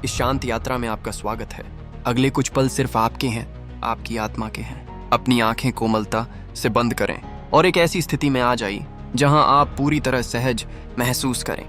इस शांत यात्रा में आपका स्वागत है। अगले कुछ पल सिर्फ आपके हैं, आपकी आत्मा के हैं। अपनी आंखें कोमलता से बंद करें और एक ऐसी स्थिति में आ जाइए जहां आप पूरी तरह सहज महसूस करें।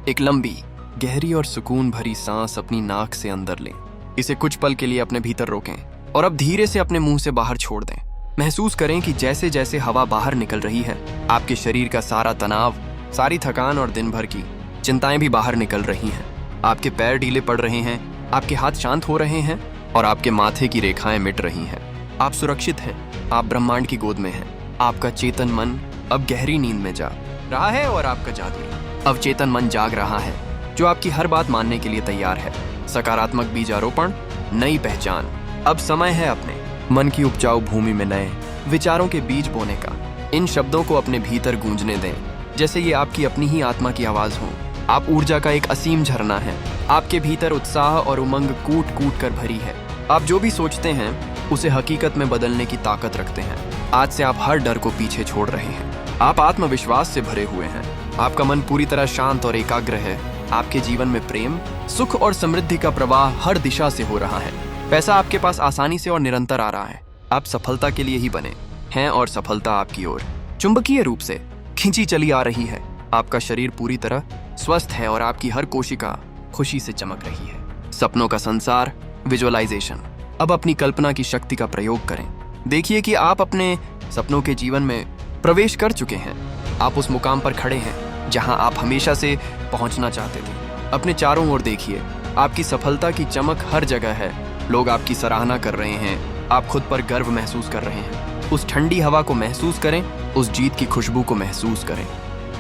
एक लंबी, गहरी और सुकून भरी सांस अपनी नाक से अंदर लें। इसे कुछ पल के लिए अपने भीतर रोकें और अब धीरे से अपने मुंह से बाहर छोड़ दें। महसूस करें कि जैसे जैसे हवा बाहर निकल रही है, आपके शरीर का सारा तनाव, सारी थकान और दिन भर की चिंताएं भी बाहर निकल रही हैं। आपके पैर ढीले पड़ रहे हैं, आपके हाथ शांत हो रहे हैं और आपके माथे की रेखाएं मिट रही हैं। आप सुरक्षित हैं, आप ब्रह्मांड की गोद में हैं। आपका चेतन मन अब गहरी नींद में जा रहा है और आपका जादू अवचेतन मन जाग रहा है, जो आपकी हर बात मानने के लिए तैयार है। सकारात्मक बीजारोपण, नई पहचान। अब समय है अपने मन की उपजाऊ भूमि में नए विचारों के बीज बोने का। इन शब्दों को अपने भीतर गूंजने दें, जैसे ये आपकी अपनी ही आत्मा की आवाज हो। आप ऊर्जा का एक असीम झरना है। आपके भीतर उत्साह और उमंग कूट कूट कर भरी है। आप जो भी सोचते हैं उसे हकीकत में बदलने की ताकत रखते हैं। आज से आप हर डर को पीछे छोड़ रहे हैं। आप आत्मविश्वास से भरे हुए हैं। आपका मन पूरी तरह शांत और एकाग्र है। आपके जीवन में प्रेम, सुख और समृद्धि का प्रवाह हर दिशा से हो रहा है। पैसा आपके पास आसानी से और निरंतर आ रहा है। आप सफलता के लिए ही बने हैं और सफलता आपकी ओर चुंबकीय रूप से खींची चली आ रही है। आपका शरीर पूरी तरह स्वस्थ है और आपकी हर कोशिका खुशी से चमक रही है। सपनों का संसार, विजुअलाइजेशन। अब अपनी कल्पना की शक्ति का प्रयोग करें। देखिए कि आप अपने सपनों के जीवन में प्रवेश कर चुके हैं। आप उस मुकाम पर खड़े हैं जहां आप हमेशा से पहुंचना चाहते थे। अपने चारों ओर देखिए, आपकी सफलता की चमक हर जगह है। लोग आपकी सराहना कर रहे हैं। आप खुद पर गर्व महसूस कर रहे हैं। उस ठंडी हवा को महसूस करें, उस जीत की खुशबू को महसूस करें।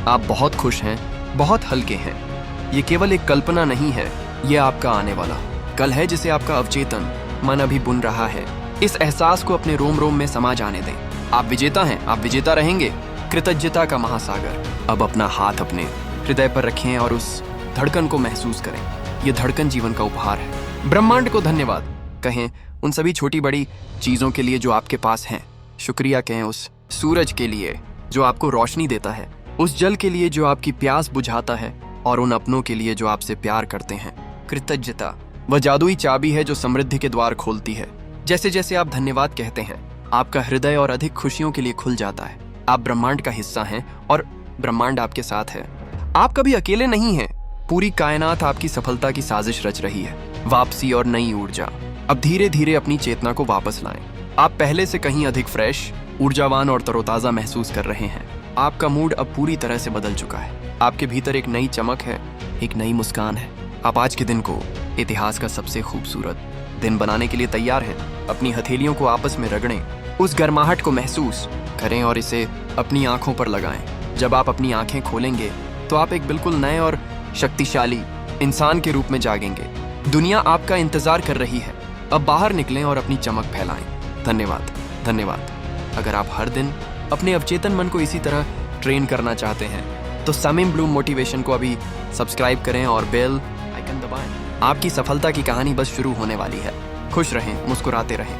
आप बहुत खुश हैं, बहुत हल्के हैं। ये केवल एक कल्पना नहीं है, ये आपका आने वाला कल है जिसे आपका अवचेतन मन अभी बुन रहा है। इस एहसास को अपने रोम रोम में समा जाने दें। आप विजेता हैं, आप विजेता रहेंगे। कृतज्ञता का महासागर। अब अपना हाथ अपने हृदय पर रखें और उस धड़कन को महसूस करें। ये धड़कन जीवन का उपहार है। ब्रह्मांड को धन्यवाद कहें उन सभी छोटी बड़ी चीजों के लिए जो आपके पास हैं। शुक्रिया कहें उस सूरज के लिए जो आपको रोशनी देता है, उस जल के लिए जो आपकी प्यास बुझाता है और उन अपनों के लिए जो आपसे प्यार करते हैं। कृतज्ञता वह जादुई चाबी है जो समृद्धि के द्वार खोलती है। जैसे जैसे आप धन्यवाद कहते हैं, आपका हृदय और अधिक खुशियों के लिए खुल जाता है। आप ब्रह्मांड का हिस्सा हैं और ब्रह्मांड आपके साथ है। आप कभी अकेले नहीं हैं। पूरी कायनात आपकी सफलता की साजिश रच रही है। वापसी और नई ऊर्जा। अब धीरे धीरे अपनी चेतना को वापस लाएं। आप पहले से कहीं अधिक फ्रेश, ऊर्जावान और तरोताजा महसूस कर रहे हैं। आपका मूड अब पूरी तरह से बदल चुका है। आपके भीतर एक नई चमक है, एक नई मुस्कान है। आप आज के दिन को इतिहास का सबसे खूबसूरत दिन बनाने के लिए तैयार हैं। अपनी हथेलियों को आपस में रगड़ें, उस गर्माहट को महसूस करें और इसे अपनी आंखों पर लगाएं। जब आप अपनी आंखें खोलेंगे तो आप एक बिल्कुल नए और शक्तिशाली इंसान के रूप में जागेंगे। दुनिया आपका इंतजार कर रही है। अब बाहर निकलें और अपनी चमक फैलाएं। धन्यवाद, धन्यवाद। अगर आप हर दिन अपने अवचेतन मन को इसी तरह ट्रेन करना चाहते हैं तो समीम ब्लूम मोटिवेशन को अभी सब्सक्राइब करें और बेल आइकन दबाएं। आपकी सफलता की कहानी बस शुरू होने वाली है। खुश रहें, मुस्कुराते रहें।